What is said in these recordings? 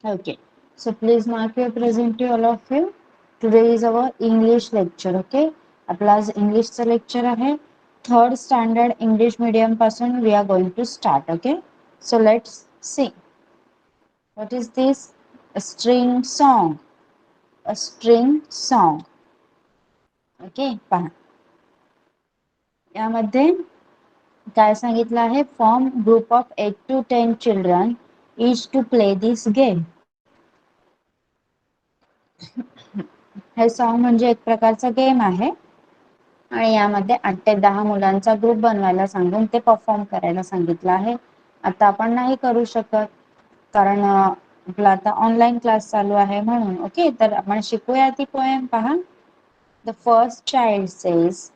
Okay, so please mark your present to all of you. Today is our English lecture. Okay, आपला आज इंग्लिशचा lecture आहे. Third standard English medium पासून we are going to start. Okay, so let's see what is this. A string song. A string song. Okay, पहा यामध्ये काय सांगितलं आहे. Form group of 8 to 10 children each to play this game. हे song म्हणजे एक प्रकारचा गेम आहे आणि यामध्ये 8 ते 10 मुलांचा ग्रुप बनवायला सांगून ते परफॉर्म करायला सांगितलं आहे. आता आपण नाही करू शकत कारण आपला आता ऑनलाईन क्लास चालू आहे म्हणून. ओके, तर आपण शिकूया ती पोएम. पहा. The first child says,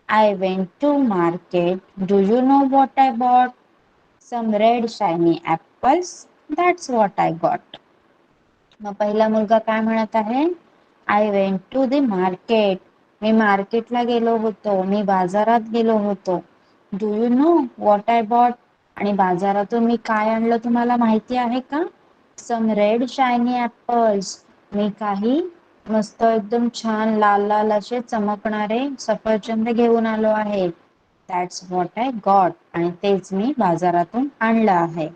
I went to market. Do you know what I bought? Some red shiny apples. That's what I got. मग पहिला मुलगा काय म्हणत आहे. I went to the market. मी मार्केटला गेलो होतो. मी बाजारात गेलो होतो. Do you know what I bought? आणि बाजारातून मी काय आणलं तुम्हाला माहिती आहे का? Some red shiny apples. मी काही मस्त एकदम छान लाल लाल असे चमकणारे सफरचंद घेऊन आलो आहे. That's what I got. आणि तेच मी बाजारातून आणलं आहे.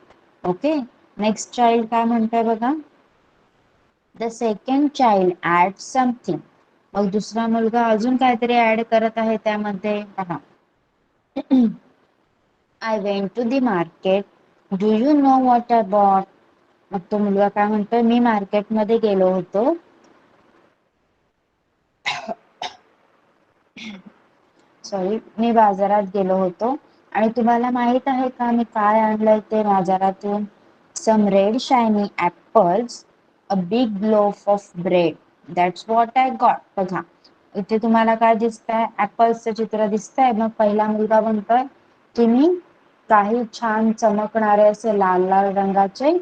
ओके, नेक्स्ट चाइल्ड काय म्हणतोय बघा. The second child add something. मग दुसरा मुलगा अजून काहीतरी ऍड करत आहे त्यामध्ये. पहा. I went to the market. Do you know what I bought? मग तो मुलगा काय म्हणतोय. मी मार्केटमध्ये गेलो होतो. सॉरी, मी बाजारात गेलो होतो आणि तुम्हाला माहित आहे का मी काय आणलंय ते बाजारातून? Some red shiny apples, a big loaf of bread. That's what I got. बघा इथे तुम्हाला काय दिसतंय. ऍपल्सचं चित्र दिसतंय. मग पहिला मुलगा म्हणतोय की मी काही छान चमकणारे असे लाल लाल रंगाचे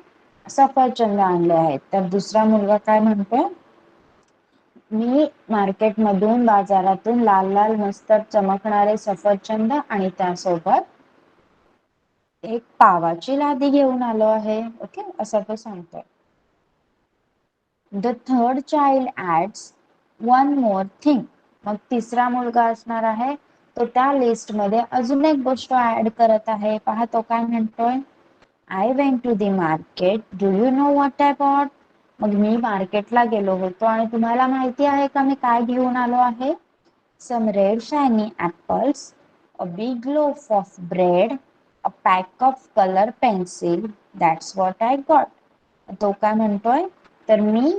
सफरचंद आणले आहेत. तर दुसरा मुलगा काय म्हणतोय. मी मार्केटमधून बाजारातून लाल लाल मस्त चमकणारे सफरचंद आणि त्यासोबत एक पावाची लादी घेऊन आलो आहे. ओके, असं तो सांगतोय. The third child adds one more thing. मग तिसरा मुलगा असणार आहे तो त्या लिस्ट मध्ये अजून एक गोष्ट ऍड करत आहे. पहा तो काय म्हणतोय. I went to the market. Do you know what I bought? मग मी मार्केटला गेलो होतो आणि तुम्हाला माहिती आहे का मी काय घेऊन आलो आहे? Some red shiny apples, a big loaf of bread, a pack of colour pencil. That's what I got. तो काय म्हणतोय. तर मी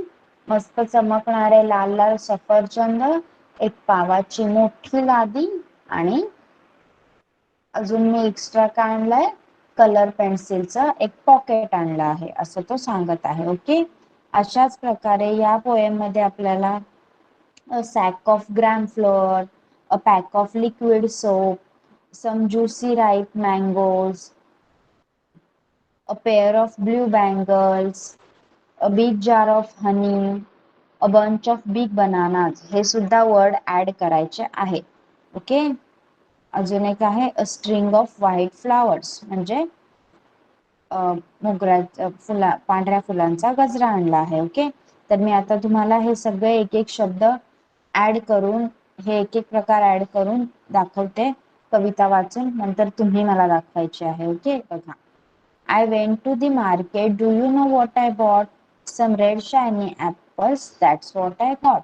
मस्त चमकणारे लाल लाल सफरचंद, एक पावाची मोठी लादी आणि अजून मी एक्स्ट्रा काय आणलंय. कलर पेन्सिलचं एक पॉकेट आणलं आहे असं तो सांगत आहे. ओके, अशाच प्रकारे या पोएम मध्ये आपल्याला a sack of gram flour, a pack of liquid soap, some juicy ripe mangoes, a pair of blue bangles, a big jar of honey, a bunch of big bananas हे सुद्धा word add करायचे आहे. Okay, अजून एक आहे a string of white flowers म्हणजे मोगऱ्याच्या पांढऱ्या फुलांचा गजरा आणला आहे. ओके, तर मी आता तुम्हाला हे सगळे एक एक शब्द ऍड करून हे एक एक प्रकार ऍड करून दाखवते कविता वाचून. नंतर तुम्ही मला दाखवायचे आहे. ओके, बघा. I went to the market. Do you know what I bought? Some red shiny apples. That's what I got.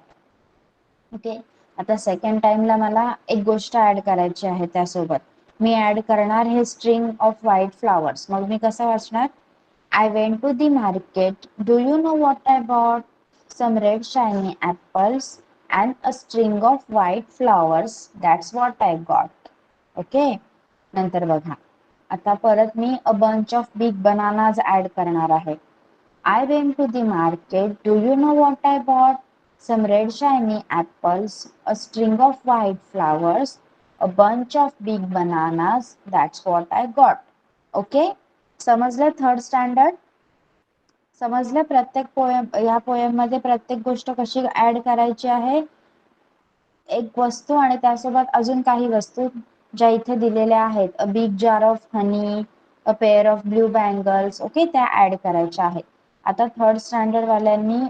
Okay, आता सेकंड टाइमला मला एक गोष्ट ऍड करायची आहे त्यासोबत. मी ऍड करणार हे स्ट्रिंग ऑफ व्हाईट फ्लावर्स. मग मी कसं वाचणार. I went to the market. Do you know what I bought? Some red shiny apples and a string of white flowers. That's what I got. Okay, नंतर बघा. आता परत मी a bunch of big bananas add करणार आहे. I went to the market. Do you know what I bought? Some red shiny apples, a string of white flowers, a bunch of big bananas. That's what I got. Okay? समजलं third standard? समजलं प्रत्येक poem या poem मध्ये प्रत्येक गोष्ट कशी add करायची आहे. एक वस्तू आणि त्यासोबत अजून काही वस्तू ज्या इथे दिलेल्या आहेत. A big jar of honey, a pair of blue bangles. Okay, त्या ऍड करायच्या आहेत. आता थर्ड स्टँडर्ड वाल्यांनी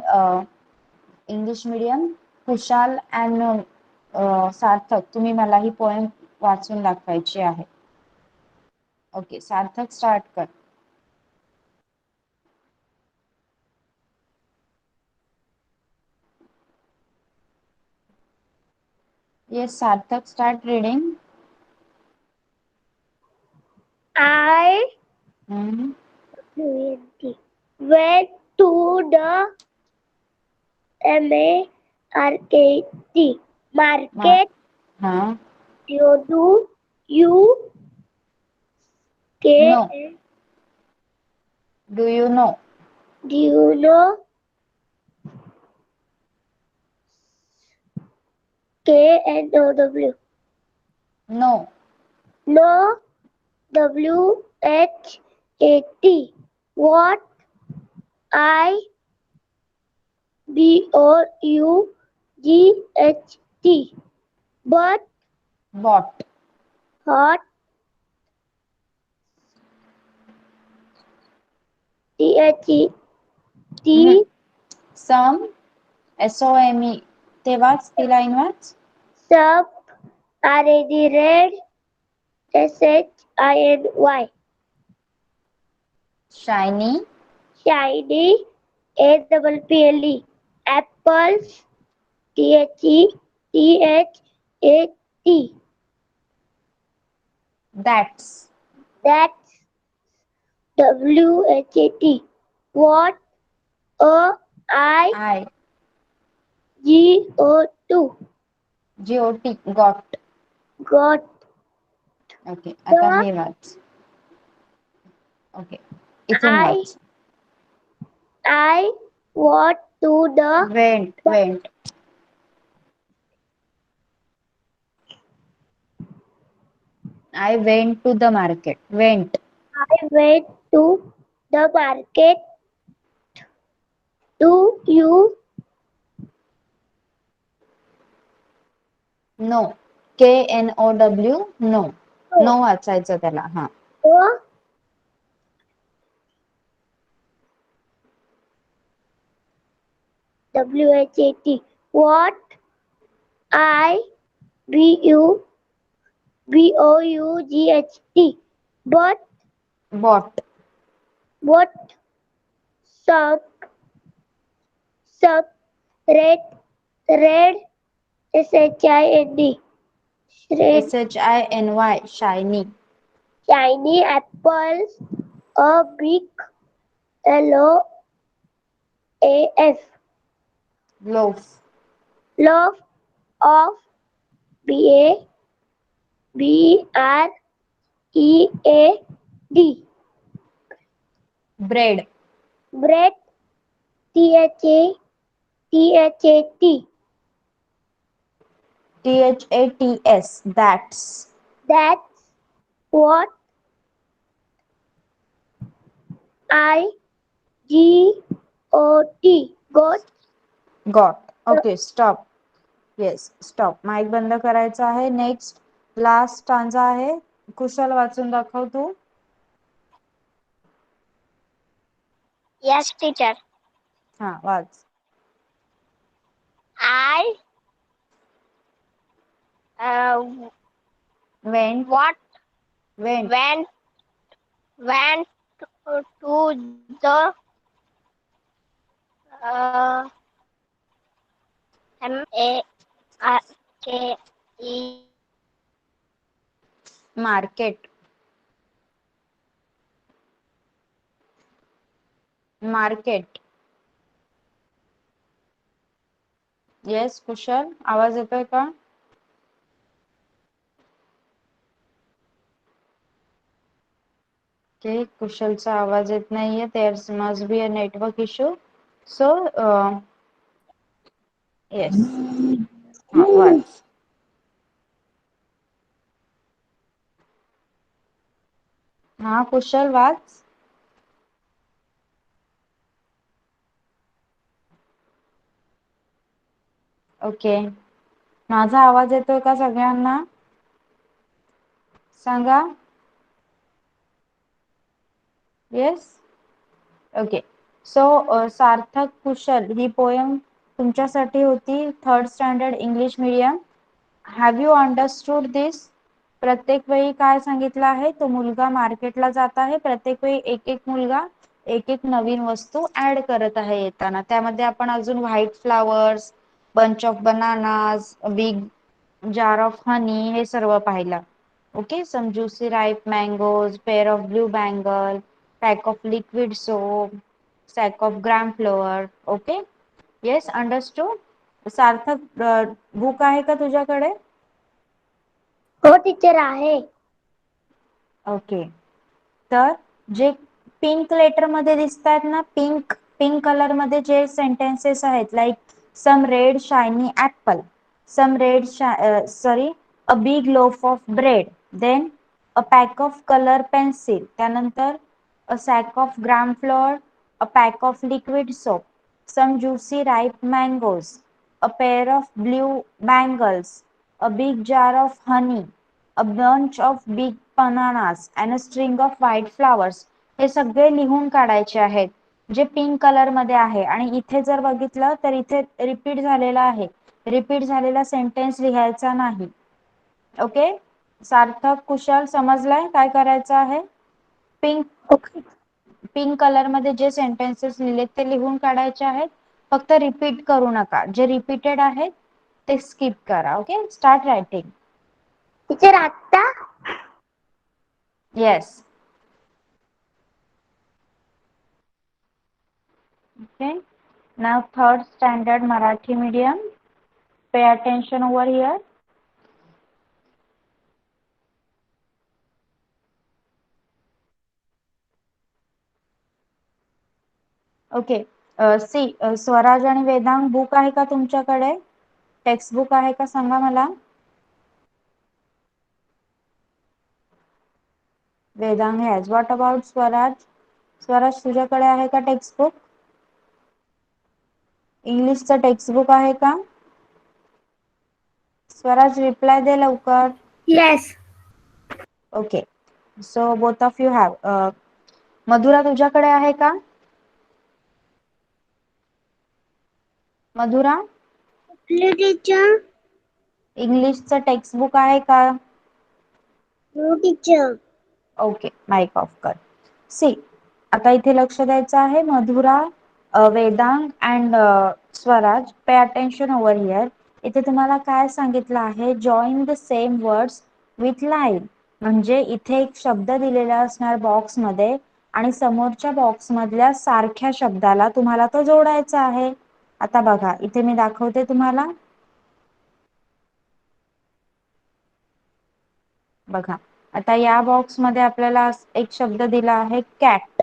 English medium Khushal and Sarthak, तुम्ही मला ही पोएम वाचून दाखवायची आहे. ओके, सार्थक स्टार्ट कर. Yes, Sarthak, start reading. I Hmm. went to the market. Market. Huh? Do you No. K? Do you know? Do you know KNOW? No. No. WHAT. What? IBOUGHT. But Bought. hot THE Hmm. T Some. SOME. ते watch, ती line watch. sub red SHINY. Shiny. Shiny APPLE. Apples THETHAT. That's. That's WHAT. What a I. IGO2 GOT. Got. got Okay, आता the hey watch. Okay, इथून I watch. I want to the Went. I went to the market. Went. I went to the market. Do you No. KNOW. No. know No वाचायचं त्याला. हा. the WHAT? What I B U BOUGHT. But Bought. what sub sub red red SHIND shred SHINY. Shiny. shiny apples a big LOAF Loaf. love of BREAD Bread. bread THAT THATS. That's. that's what IGOT got Got. Okay, stop. Yes, stop. Mic बंद करायचा आहे. Next last stanza आहे. कुशल वाचून दाखव तू. yes teacher हा, watch. I Went. what Went. went to the MARKET Market. Market. Yes Kushal, आवाज येतोय का? ओके, कुशलचा आवाज येत नाहीये. There must be a network issue. So yes, हा वाच. हा कुशल वाच. ओके, माझा आवाज येतोय का सगळ्यांना? सांगा. येस. ओके, सो सार्थक कुशल ही पोयम तुमच्यासाठी होती, third standard English medium. Have you understood this? प्रत्येक वेळी काय सांगितलं आहे, तो मुलगा मार्केटला जात आहे, प्रत्येक वेळी एक एक मुलगा एक एक नवीन वस्तू ऍड करत आहे येताना. त्यामध्ये आपण अजून white flowers, bunch of bananas, big jar of honey हे सर्व पाहिलं. Okay, some juicy ripe mangoes, pair of blue bangle, pack of liquid soap, sack of gram flour. Okay, yes, understood. Sarthak, book आहे का तुझ्याकडे? हो टीचर आहे. Okay, तर जे pink letter मध्ये दिसत आहेत ना, पिंक पिंक कलर मध्ये जे सेंटेन्सेस आहेत, like some red shiny apple, some red sorry a big loaf of bread, then a pack of colour pencil, त्यानंतर a sack of gram flour, a pack of liquid soap, some juicy ripe mangoes, a pair of blue bangles, a big jar of honey, a bunch of big bananas and a string of white flowers. हे सगळे लिहून काढायचे आहेत जे pink colour मध्ये आहे. आणि इथे जर बघितलं तर इथे रिपीट झालेला आहे, रिपीट झालेला सेंटेन्स लिहायचा नाही. ओके, सार्थक कुशल समजलाय काय करायचं आहे? पिंक ओके पिंक कलर मध्ये जे सेंटेन्सेस लिहिलेत ते लिहून काढायचे आहेत. फक्त रिपीट करू नका, जे रिपीटेड आहेत ते स्किप करा. Okay, start writing. टीचर आता. येस. ओके, नाव third standard Marathi medium. Pay attention over here. Okay, see Swaraj आणि वेदांग बुक आहे का तुमच्याकडे? टेक्स्ट बुक आहे का सांगा मला. Vedang has. What about Swaraj? Swaraj तुझ्याकडे आहे का टेक्स्ट बुक? इंग्लिशचं टेक्स्ट बुक आहे का? स्वराज रिप्लाय दे लवकर. Yes. Okay, so both of you have. Madhura तुझ्याकडे आहे का? मधुरा, टीचर. इंग्लिशचं टेक्स्ट बुक आहे का? No teacher. Okay, mic off कर. सी, आता इथे लक्ष द्यायचं आहे. मधुरा, वेदांग अँड स्वराज, पे अटेन्शन ओव्हर हियर. इथे तुम्हाला काय सांगितलं आहे? Join the same words with line. म्हणजे इथे एक शब्द दिलेला असणार बॉक्स मध्ये आणि समोरच्या बॉक्स मधल्या सारख्या शब्दाला तुम्हाला तो जोडायचा आहे. आता बघा, इथे मी दाखवते तुम्हाला. बघा, आता या बॉक्स मध्ये आपल्याला एक शब्द दिला आहे कॅट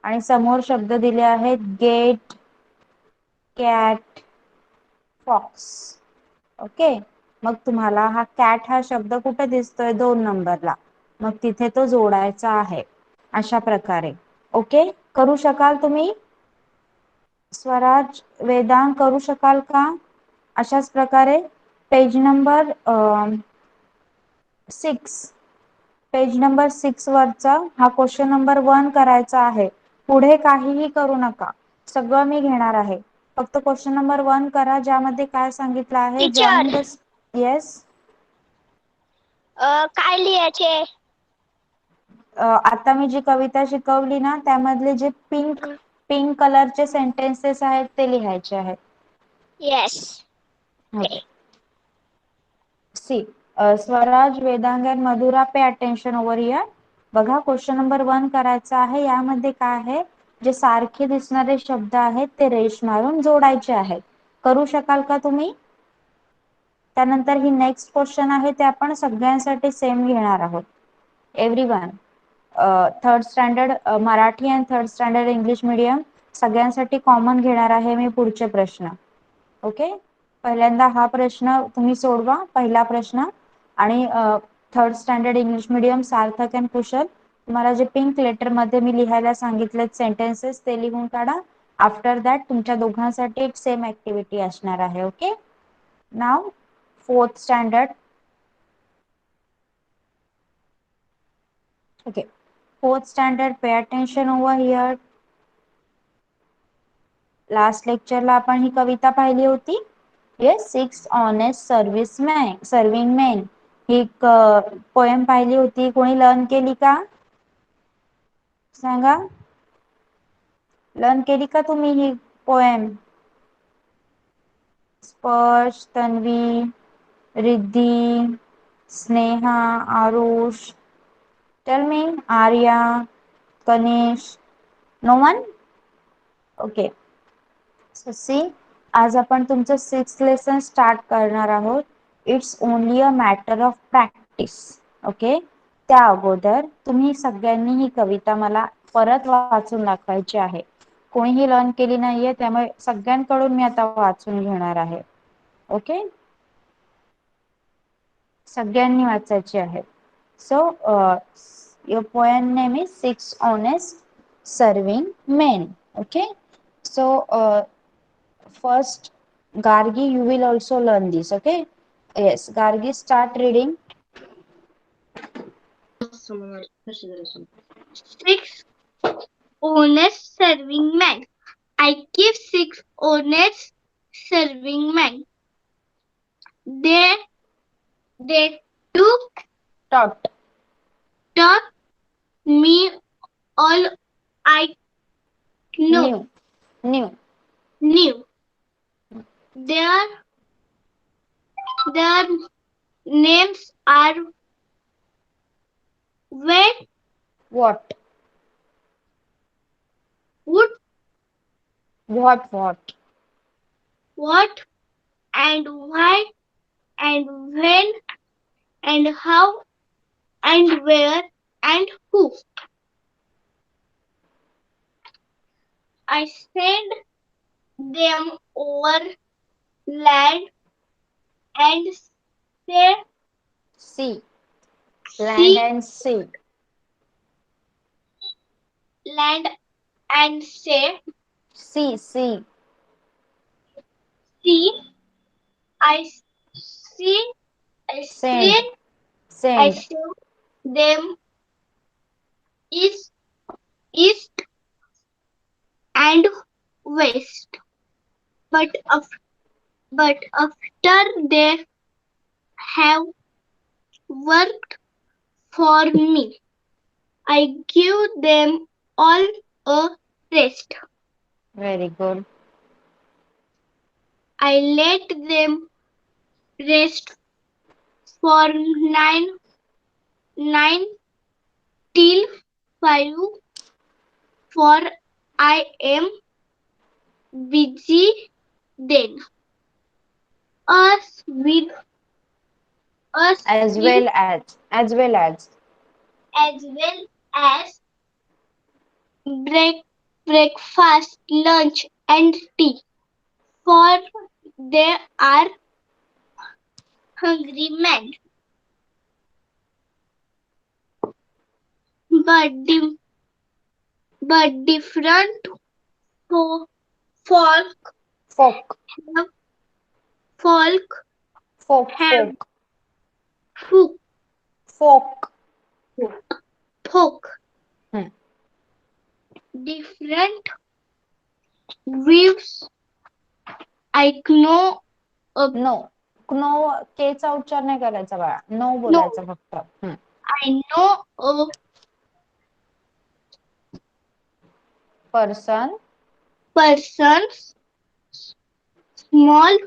आणि समोर शब्द दिले आहेत गेट, कॅट, फॉक्स. ओके, मग तुम्हाला हा कॅट हा शब्द कुठे दिसतोय? 2 नंबरला. मग तिथे तो जोडायचा आहे अशा प्रकारे. ओके, करू शकाल तुम्ही? स्वराज, वेदांग करू शकाल का अशाच प्रकारे? पेज नंबर 6, पेज नंबर 6 वरचा हा क्वेश्चन नंबर 1 करायचा आहे. पुढे काहीही करू नका, सगळं मी घेणार आहे. फक्त क्वेश्चन नंबर 1 करा, ज्यामध्ये काय सांगितलं आहे? टीचर. Join the. येस. काय लिहायचे? आता मी जी कविता शिकवली ना, त्यामधले जे पिंक पिंक कलरचे सेंटेन्सेस आहेत ते लिहायचे आहेत. Yes. Okay, see, Swaraj, Vedang and मधुरा, पे अटेन्शन ओव्हर हियर. बघा, क्वेश्चन नंबर 1 करायचा आहे. यामध्ये काय आहे? जे सारखे दिसणारे शब्द आहेत ते रेष मारून जोडायचे आहेत. करू शकाल का तुम्ही? त्यानंतर ही नेक्स्ट क्वेश्चन आहे, ते आपण सगळ्यांसाठी सेम घेणार आहोत. Everyone, third standard Marathi and third standard English medium सगळ्यांसाठी कॉमन घेणार आहे मी पुढचे प्रश्न. ओके, पहिल्यांदा हा प्रश्न तुम्ही सोडवा, पहिला प्रश्न. आणि थर्ड स्टँडर्ड इंग्लिश मीडियम सार्थक अँड कुशल, तुम्हाला जे पिंक लेटर मध्ये मी लिहायला सांगितले सेंटेन्सेस ते लिहून काढा. आफ्टर दॅट तुमच्या दोघांसाठी एक सेम ऍक्टिव्हिटी असणार आहे. ओके, नाव fourth standard. Okay, fourth standard, pay attention over here. Last लेक्चरला आपण ही कविता पाहिली होती. येस, 6 ऑनेस्ट सर्विंग मेन ही पोएम पाहिली होती. कोणी लर्न केली का? सांगा, लर्न केली का तुम्ही ही poem? Sparsh, Tanvi, Riddhi, Sneha, Aarush, tell me, Arya, Kanish, no one? Okay. So see, आज आपण तुमचं 6th लेसन स्टार्ट करणार आहोत. It's only a matter of practice. Okay. त्या अगोदर तुम्ही सगळ्यांनी ही कविता मला परत वाचून दाखवायची आहे. कोणीही लर्न केली नाहीये, त्यामुळे सगळ्यांकडून मी आता वाचून घेणार आहे. ओके, सगळ्यांनी वाचायची आहे. सो your poem name is 6 honest serving men. Okay, so first, Gargi, you will also learn this. Okay, yes, Gargi, start reading. 6 honest serving men. I give 6 honest serving men. They Taught taught me all I new knew. Their names are Wet, what Wood, what What, and Why, and When, and How, and Where, and Who. I send them over land and sea, land and sea, land and say, sea see, I see, I send send send them east and west. But after they have worked for me, I give them all a rest. very good. I let them rest for nine till 5, for I am busy then. Us with As well as breakfast, lunch, and tea. For they are hungry men. But different folk folk have folk folk have folk folk folk Hmm. different views. I know no no केचा उच्चार नाही करायचा बाळा, no no बोलायचं फक्त. I know a person person's small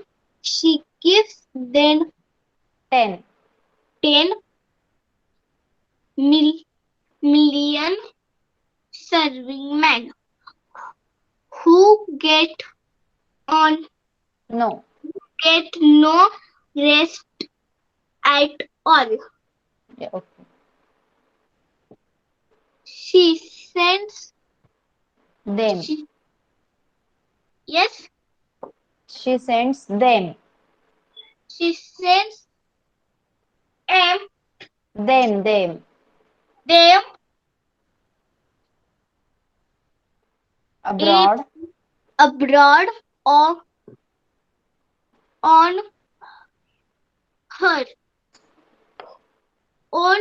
she gives then 10 million serving men who get no no rest at all. yeah, okay. She sends them yes she sends them she sends them them abroad abroad or on her own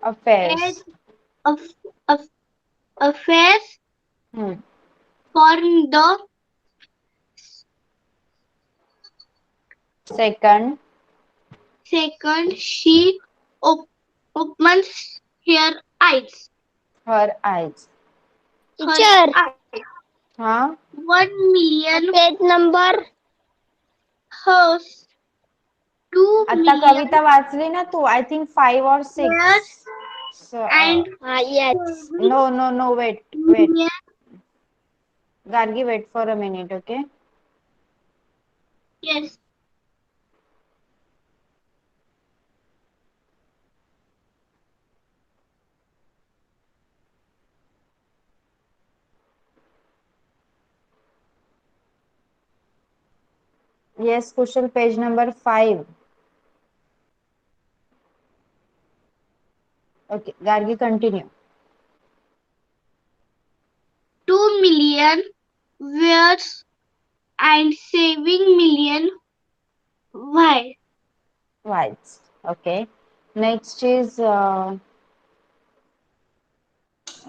affairs of affairs. Hmm. For the Second, second, she opens her eyes. her eyes. Her Teacher, eyes. Huh? 1,000,000 page number. hers. Two आता million कविता वाचली ना तू? I think 5 or 6. hairs So, and Yes. no, wait. million. Gargi, wait for a minute, okay? Yes. Yes, Kushal, page number 5. Okay, Gargi, continue. 2,000,000 wears and saving million. Why? Whites. Okay. Next is,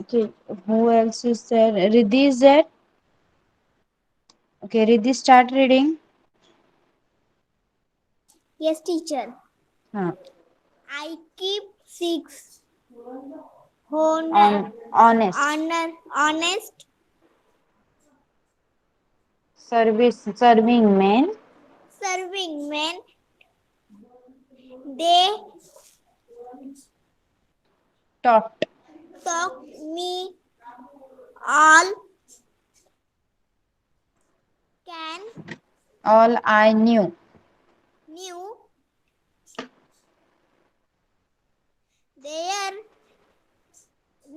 okay, who else is there? Riddhi is there? Okay, Riddhi, start reading. Yes, teacher. Huh. I keep 6 honest, Honest. honest Serving men. serving men. They Taught. taught me all All I knew. their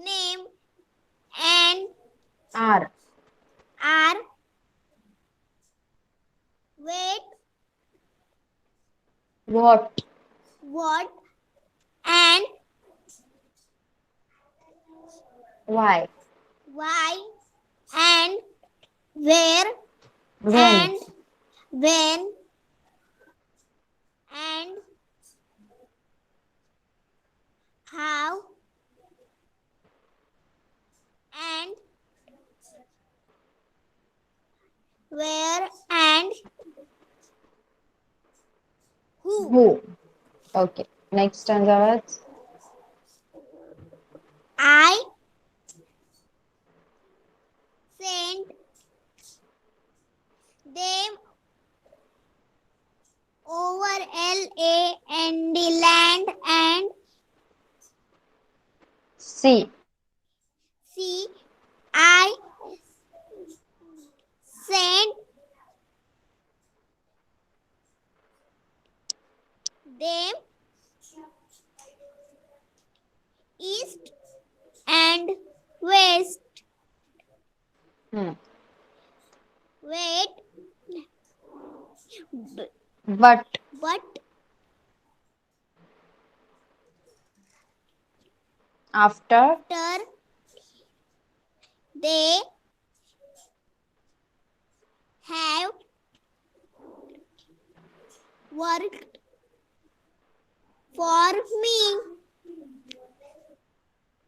name and Are. are wait What. what and Why. why and where When. and when and how and where and who. Who. Okay. Next stanza was I sent them over LA and the land and sea. sea. I sent them east and west. Hmm. Wait, But. but After. they have worked for me,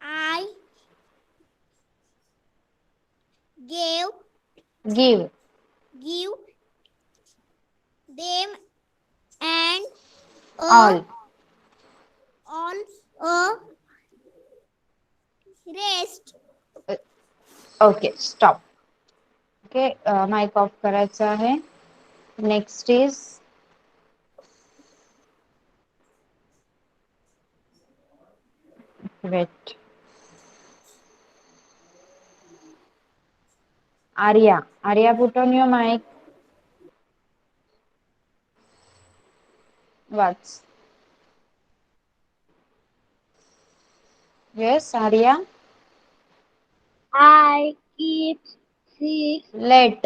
I give Give. them and All. a rest. Okay. Stop. Okay. Mic off करायचा आहे. Next is wait. Arya. Arya, put on your mic. What? Yes, Arya. I keep 6 Let.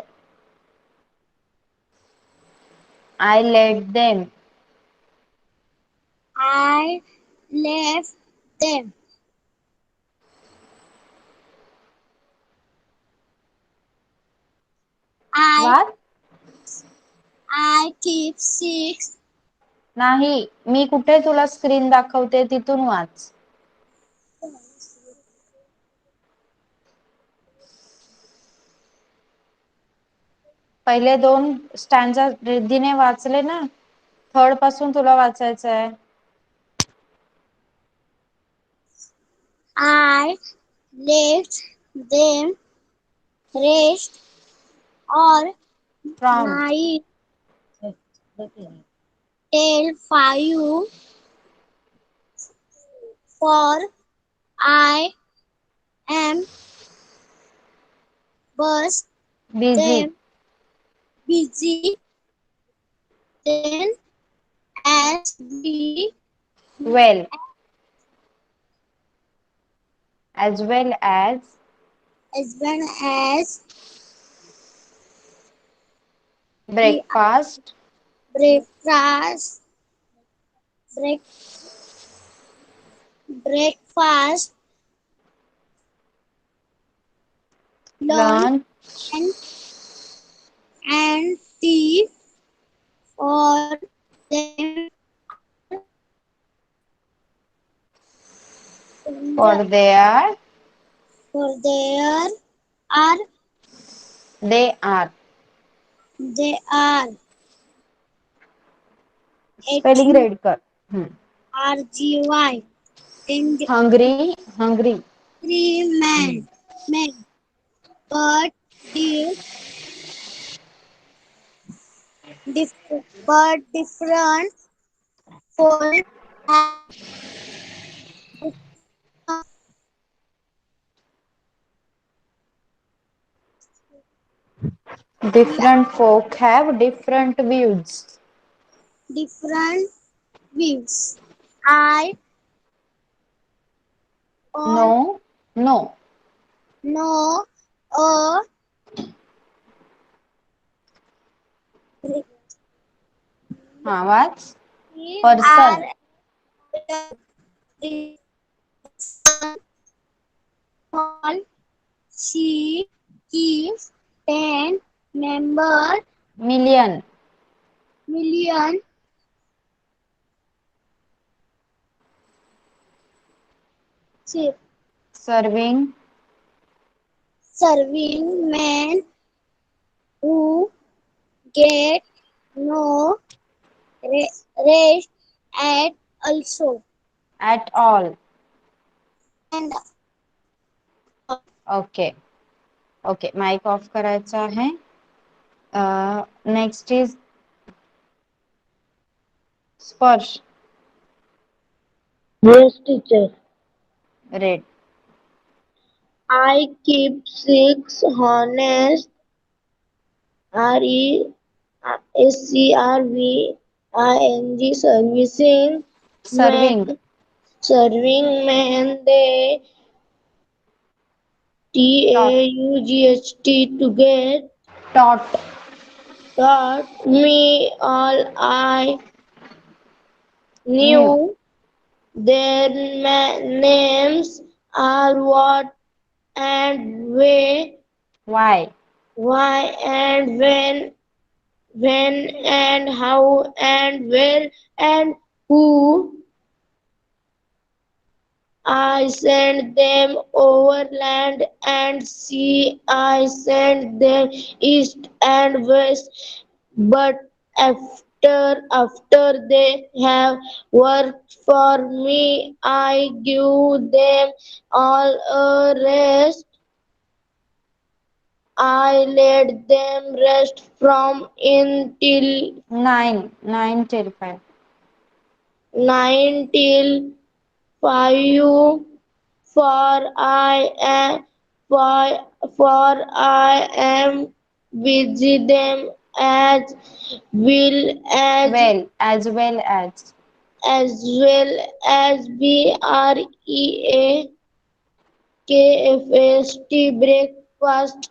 I let them. I left them. What? I keep 6 नाही, मी कुठे तुला screen दाखवते तिथून watch. पहिले 2 stanza रिद्धीने वाचले ना, थर्ड पासून तुला वाचायचं आहे. I let them rest all from night till 5, for I am was busy them busy then as we well as well as well as we breakfast, breakfast break, breakfast lunch lunch, and, and tea for them in for the for their are they are. they are spelling red कर. HURGY and hungry 3 men but the but different folk have different folk have different views. different views. I all No, no. know a हा watch. are person small she keeps 10 million million sheep serving serving men who get no rest at also at all. and okay okay mic off करायचा आहे. Next is Sparsh. Yes, teacher. Read. I keep 6 honest SCRVING serving serving men they TAUGHT to get taught taught me all I knew knew. Their names are what and where, why why and when and how and where and who. I sent them over land and sea. I sent them east and west. But after they have worked for me, I give them all a rest. I let them rest from until 9 till 5. 9 till 5, for I am busy them will as Well as well as breakfast, breakfast,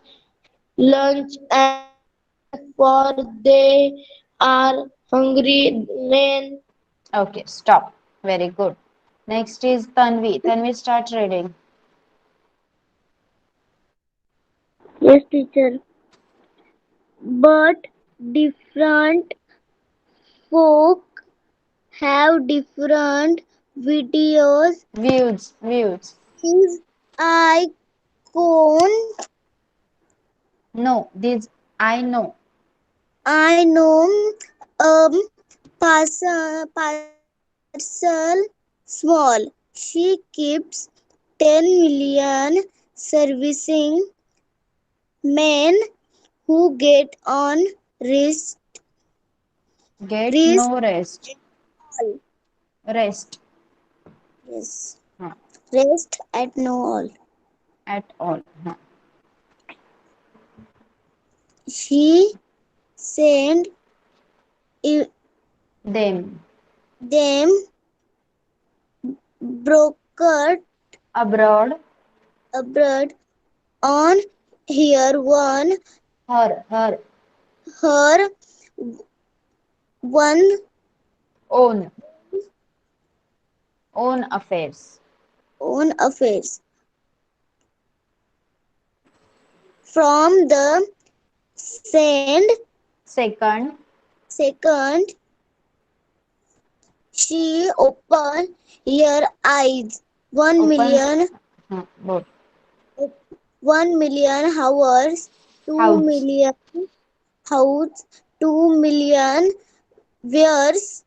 lunch and dinner, for they are hungry men. okay stop. Very good. Next is Tanvi start reading. Yes, teacher. But different folk have different videos. Views Things I can't no, these I know. I know parcel small. She keeps 10 million servicing men who get on risk Get risk no rest. all. Rest. Yes. हाँ, Rest at no all. at all. हाँ. She sent i- Them. them brokered Abroad. abroad on her Her. her one Own. Own affairs. own affairs. From the sand Second. second, she opened her eyes. One Opens. million, हाँ, both. 1 million hours, two House. million house, 2 million wears,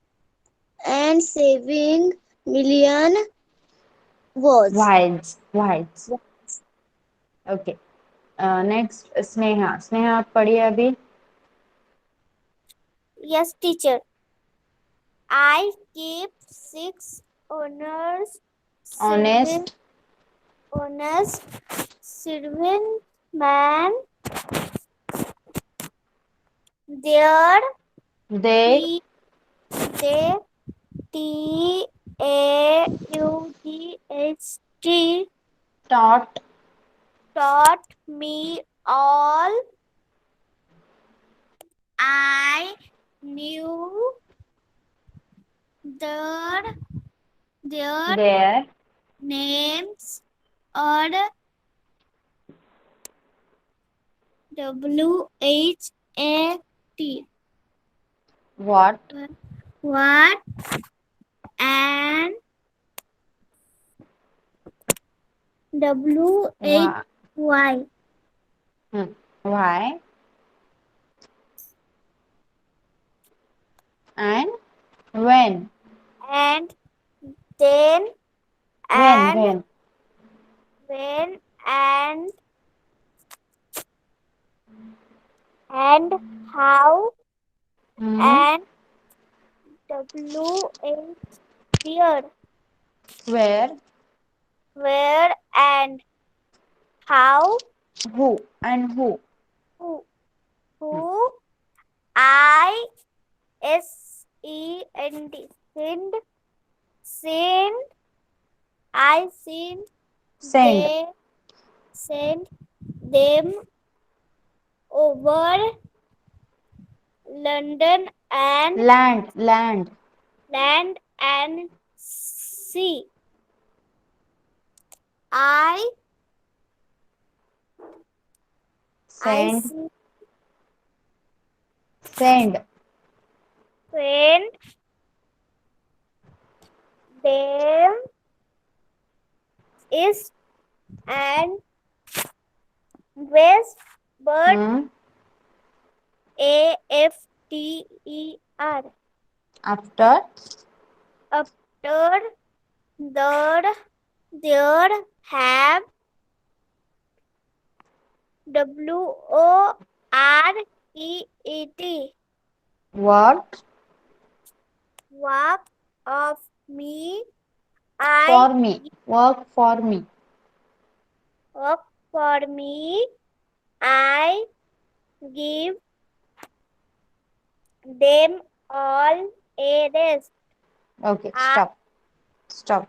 and saving million words. Wives. Okay. Next, Sneha. Sneha आप पढ़िए अभी. Yes, teacher. I keep 6 honors Honest. honest servant man. There They T they TAUGHT taught taught me all I knew. Their their names are WHAT. what What and why, WHY. why and when And then when and when when and how hmm, and WH where and how who who hmm. who ISEND send I Send they send them over London and land land and sea. I I send see send send them east and west, but hmm. AFTER After after there have WORET what work of me. I for me work for me work for me. I give them all a rest. okay I stop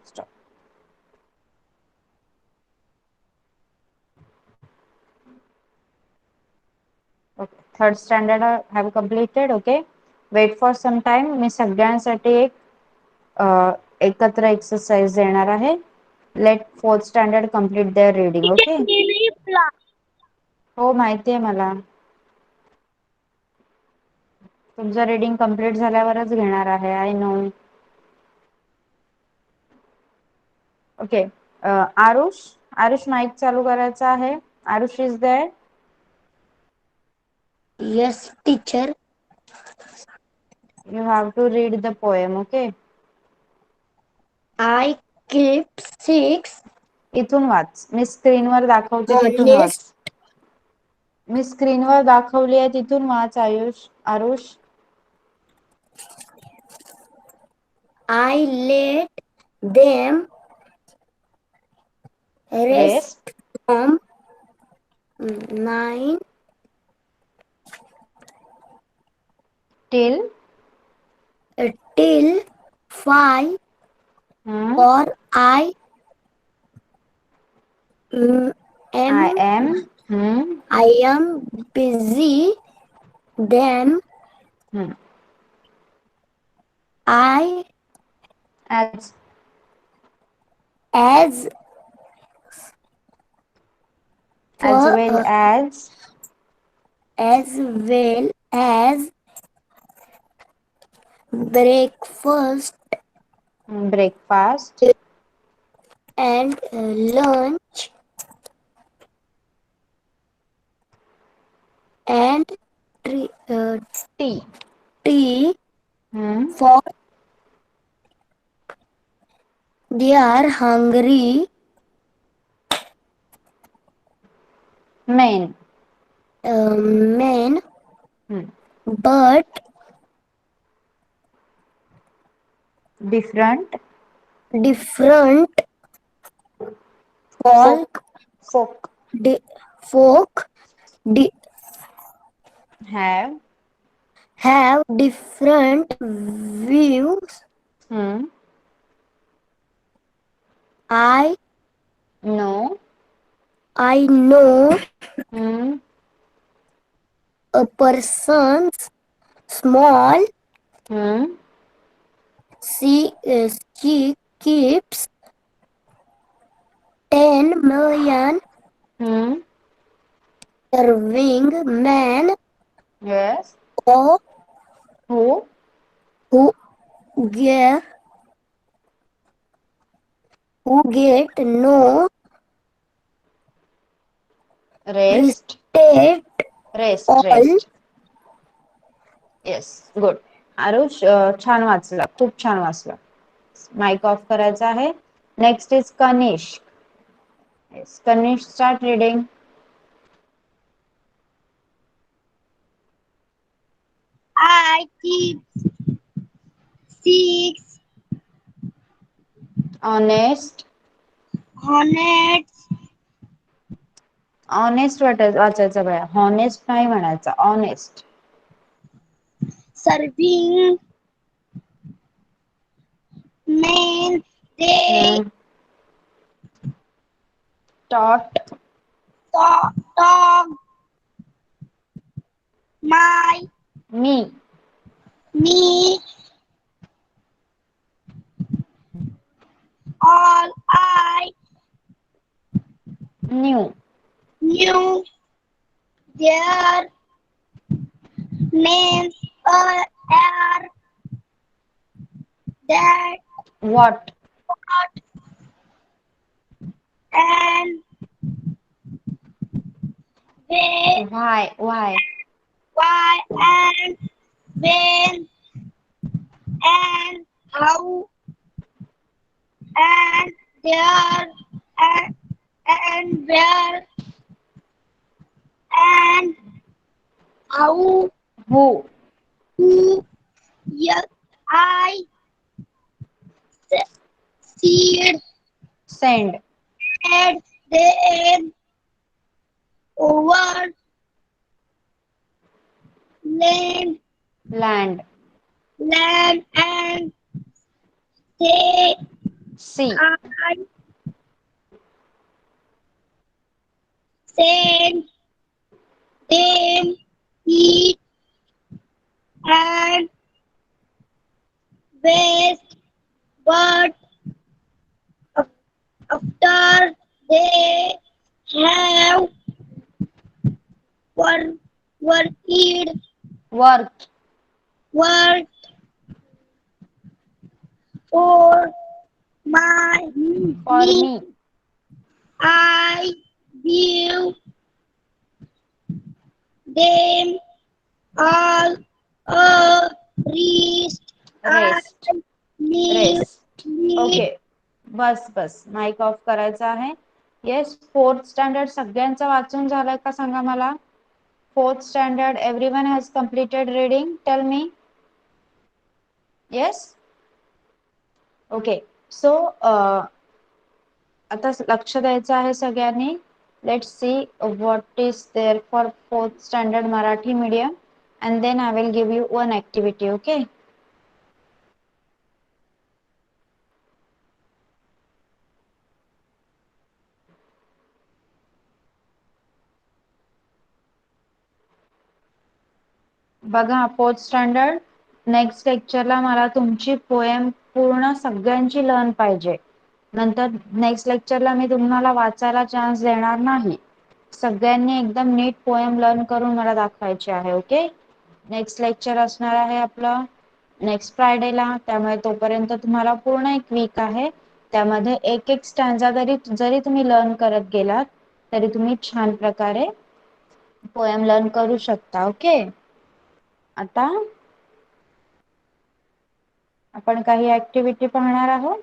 okay third standard have completed okay wait for some time मी सगळ्यांसाठी एक एकत्र exercise देणार आहे let fourth standard complete their reading okay हो माहिती आहे मला तुमचं रीडिंग कंप्लीट झाल्यावरच घेणार आहे I know okay Aarush mic चालू करायचा आहे Aarush is there Yes, teacher. You have to read the poem, okay? I kept 6 इथून वाच. मी स्क्रीनवर दाखवते तिथून वाच. honest. मी स्क्रीनवर दाखवली आहे तिथून watch Aarush. I let them rest Rest from 9 till till 5 hmm, for I mm, I am am I am busy. Then hmm, I as as as for well as as well as breakfast breakfast and lunch and tea. tea Hmm, for they are hungry men. men, Hmm, but different different folk folk folk folk have have different views. hmm, I no I know hmm, a person's small hmm, she keeps 10 million hmm, serving men yes or who who get no rest respect rest all. rest yes good Aarush छान वाचला खूप छान वाचला mic off करायचा आहे next is Kanishk yes Kanishk start reading I keep 6 honest honest honest वाचायचं बघा honest नाही म्हणायचं honest serving men. They taught talk my me me all I knew knew their names are that what what and where, why why and when and how and there and where and how who who yes I seed send and them over land land and say C I send them eat and waste, but after they have worked work worked for my for me, me I give them all a Rest. Rest. I need rest. Okay, बस बस mic off करायचा आहे. Yes, fourth standard सगळ्यांचं वाचून झालंय का सांगा मला. Fourth standard everyone has completed reading, tell me. Yes, okay. So आता लक्ष द्यायचं आहे सगळ्यांनी. Let's see what is there for fourth standard Marathi medium and then I will give you one activity, okay? बघा फोर्थ स्टँडर्ड, नेक्स्ट लेक्चरला मला तुमची poem पूर्ण सगळ्यांची लर्न पाहिजे. नंतर नेक्स्ट लेक्चरला मी तुम्हाला वाचायला चान्स देणार नाही. सगळ्यांनी एकदम नीट पोएम लर्न करून मला दाखवायची आहे, ओके? नेक्स्ट लेक्चर असणार आहे आपलं नेक्स्ट फ्रायडेला, त्यामुळे तोपर्यंत तुम्हाला पूर्ण एक वीक आहे. त्यामध्ये एक एक स्टँजा जरी तुम्ही लर्न करत गेलात तरी तुम्ही छान प्रकारे पोएम लर्न करू शकता, ओके? आता आपण काही ऍक्टिव्हिटी पाहणार आहोत.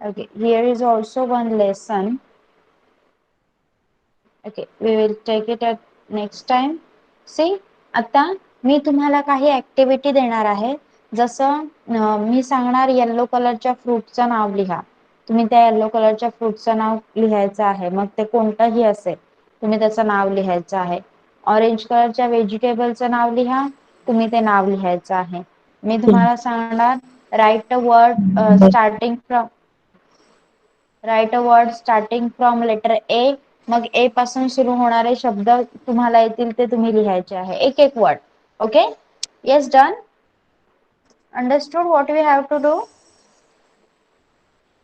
Okay, here is also one lesson. Okay, we will take it at next time. See, आता मी तुम्हाला काही ऍक्टिव्हिटी देणार आहे. जसं मी सांगणार येलो कलरच्या फ्रूटचं नाव लिहा. तुम्ही त्या येलो कलरच्या फ्रूटचं नाव लिहायचं आहे, मग ते कोणतंही असेल तुम्ही त्याचं नाव लिहायचं आहे. ऑरेंज कलरच्या व्हेजिटेबलचं नाव लिहा, तुम्ही ते नाव लिहायचं आहे. मी तुम्हाला सांगणार write a word starting from letter A. मग ए पासून सुरू होणारे शब्द तुम्हाला येतील ते तुम्ही लिहायचे आहे, एक एक word, okay? Yes, done. Understood what we have to do.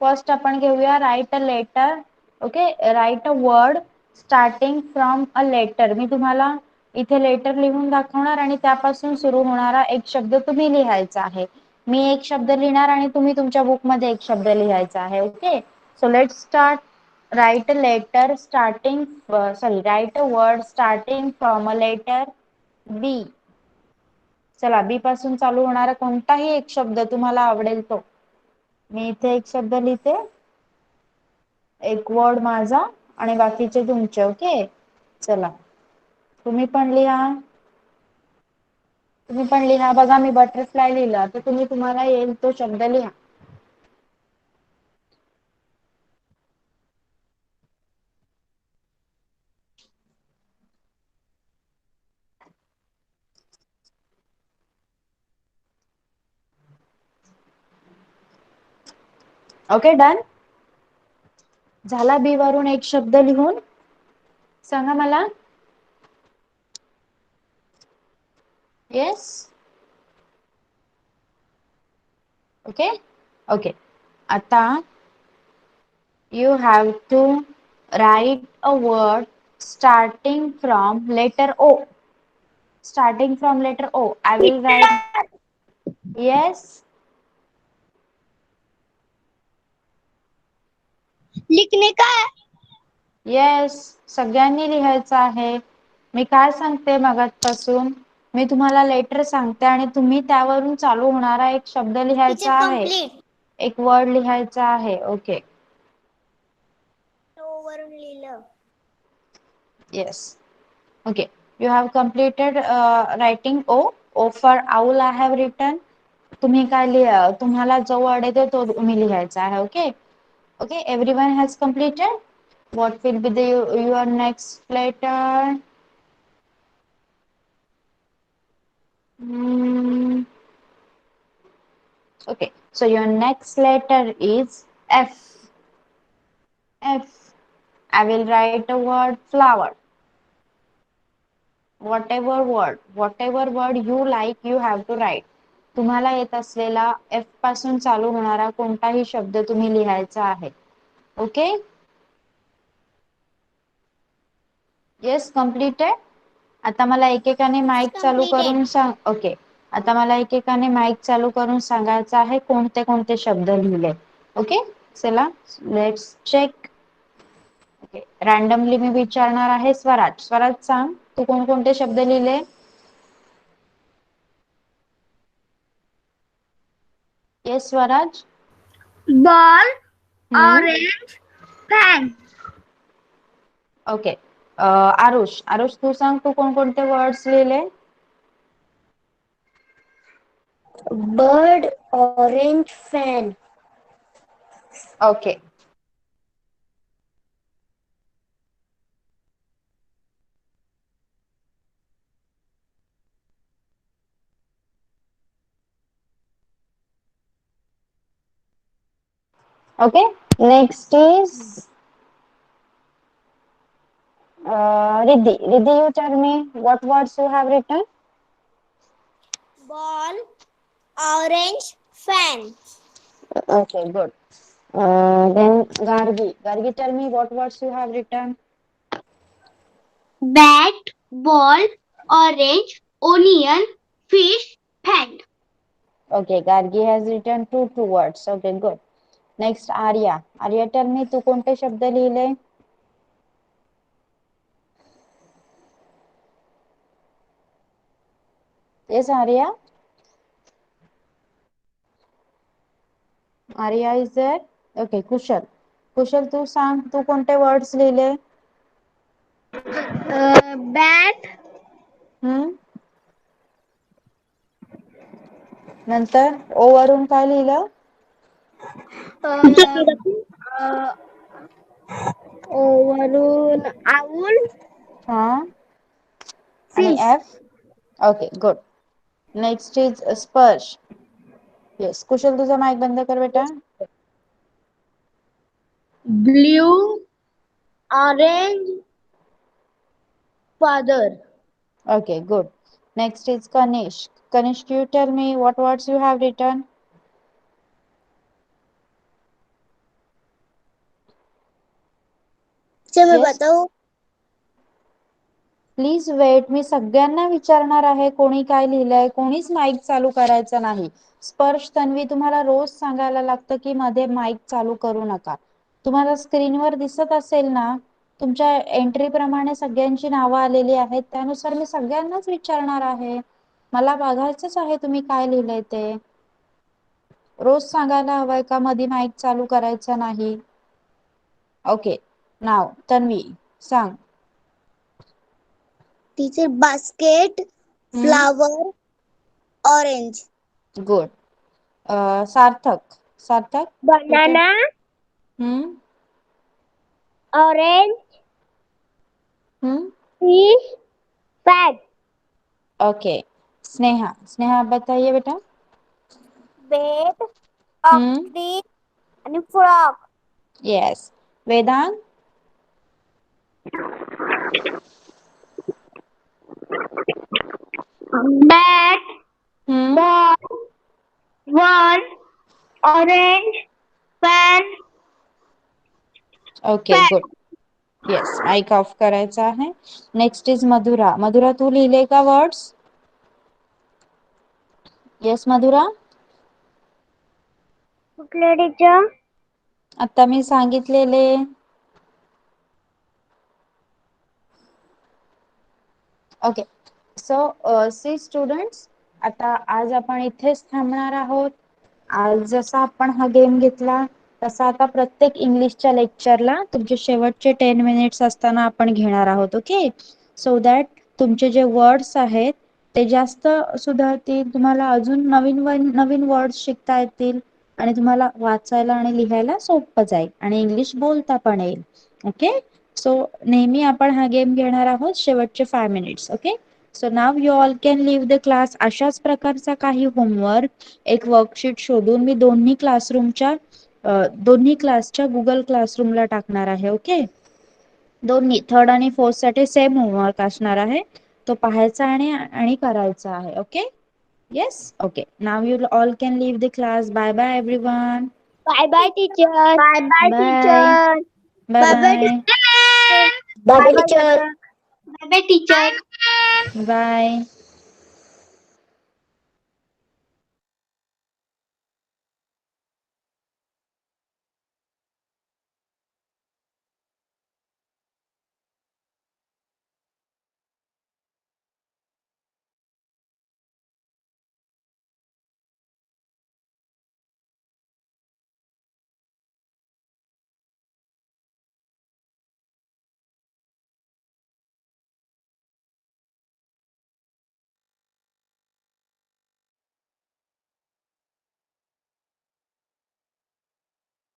First आपण घेऊया write a letter, okay? Write a word starting from a letter. मी तुम्हाला इथे लेटर लिहून दाखवणार आणि त्यापासून सुरू होणारा एक शब्द तुम्ही लिहायचा आहे. मी एक शब्द लिहिणार आणि तुम्ही तुमच्या बुक मध्ये एक शब्द लिहायचा आहे, okay? So let's start. Write a letter starting, write a word starting from a letter B. चला, बी पासून चालू होणारा कोणताही एक शब्द तुम्हाला आवडेल तो. मी इथे एक शब्द लिहिते, एक वर्ड माझा आणि बाकीचे तुमचे, ओके? चला, तुम्ही पण लिहा. बघा मी बटरफ्लाय लिहिला, तर तुम्ही तुम्हाला येईल तो शब्द लिहा. Okay, done. झाला बी वरून एक शब्द लिहून? सांगा मला. Yes, okay. ओके, आता you have to write a word starting from letter O. Starting from letter O. I will write. Yes. लिखने का है. येस, सगळ्यांनी लिहायचं आहे. मी काय सांगते मगापासून, मी तुम्हाला लेटर सांगते आणि तुम्ही त्यावरून चालू होणारा एक शब्द लिहायचा आहे, कंप्लीट. एक वर्ड लिहायचा आहे, ओके? वरून लिहिलं. Yes. Okay. You have completed writing O. O for owl I have written. तुम्ही काय तुम्हाला जो वर्ड येतो तो तुम्ही लिहायचा आहे, okay? Okay, everyone has completed. What will be your next letter? Okay, so your next letter is F. F. I will write a word flower. Whatever word you like, you have to write. तुम्हाला येत असलेला F पासून चालू होणारा कोणताही शब्द तुम्ही लिहायचा आहे, ओके? Yes, completed. आता मला एकेकाने माईक चालू करून सांग, ओके? आता मला एकेकाने माईक चालू करून सांगायचं आहे कोणते कोणते शब्द लिहिले, ओके? चला, लेट्स चेक. ओके, रॅन्डमली मी विचारणार आहे. स्वराज, सांग तू कोणकोणते शब्द लिहिले? Yes, Swaraj. Ball, Hmm. orange, fan. Okay. Aarush, Aarush तू सांग, तू कोणकोणते वर्ड्स लिहिले? Bird, orange, fan. Okay. Okay. Next is Riddhi. Riddhi, you tell me what words you have written. Ball, orange, fan. Okay, good. Then Gargi. Gargi, tell me what words you have written. Bat, ball, orange, onion, fish, fan. Okay, Gargi has written two words. Okay, good. Next, Arya. Arya, tell me तू कोणते शब्द लिहिले? Yes, Arya. Arya is there? Okay, Kushal. Kushal, तू सांग, तू कोणते words लिहिले? Bat, हम्म. नंतर ओ वरून काय लिहिलं? वरून owl, हा. आणि fish. F. Okay, good. Next is Sparsh. Yes, कुशल तुझा माइक बंद कर बेटा. Blue, orange, father. Okay, good. Next is Kanish. Kanish, you tell me what words you have written? अच्छा मैं Yes. बताऊं? प्लीज वेट, मी सगळ्यांना विचारणार आहे कोणी काय लिहिलंय. कोणीच माईक चालू करायचं नाही. स्पर्श, तन्वी, तुम्हाला रोज सांगायला लागतं की मध्ये माईक चालू करू नका. तुम्हाला स्क्रीनवर दिसत असेल ना, तुमच्या एंट्री प्रमाणे सगळ्यांची नावं आलेली आहेत. त्यानुसार मी सगळ्यांनाच विचारणार आहे. मला बघायचंच आहे तुम्ही काय लिहिलंय ते. रोज सांगायला हवंय का मध्ये माईक चालू करायचं नाही? ओके, नाव तन्वी सांग. Teacher, basket, flower, orange. Good. Sarthak. Sarthak. Banana, hmm. orange, hmm. fish, fan. Okay. Sneha. Sneha आप बताइए बेटा. Bed, hmm. tree, and frog. Yes. Vedant. Bat, hmm. ball, wall, orange, fan, okay, good. Yes, mic off करायचा आहे. Next is मधुरा. मधुरा, तू लिहिले का words? Yes मधुरा. कुठले teacher? आता मी सांगितलेले. ओके. सो सी स्टुडंट्स, आता आज आपण इथेच थांबणार आहोत. आज जसा आपण हा गेम घेतला तसा आता प्रत्येक इंग्लिशच्या लेक्चरला तुमचे शेवटचे 10 मिनिट्स असताना आपण घेणार आहोत. ओके, सो दॅट तुमचे जे वर्ड्स आहेत ते जास्त सुधारतील, तुम्हाला अजून नवीन नवीन वर्ड्स शिकता येतील आणि तुम्हाला वाचायला आणि लिहायला सोपं जाईल आणि इंग्लिश बोलता पण येईल. ओके, सो नेहमी आपण हा गेम घेणार आहोत शेवटचे 5 minutes. Okay, so now you all can leave the class. अशाच प्रकारचा काही होमवर्क एक वर्कशीट शोधून मी दोन्ही क्लासच्या गुगल क्लासरूमला टाकणार आहे. ओके, दोन्ही थर्ड आणि फोर्थ साठी सेम होमवर्क असणार आहे. तो पाहायचा आणि करायचा आहे. Okay, yes. Okay, now you all can leave the class. Bye bye everyone. Bye bye teacher. Bye bye bye teacher. Bye. Bye bye. Bye Bye bye teacher. Bye bye teacher. Bye.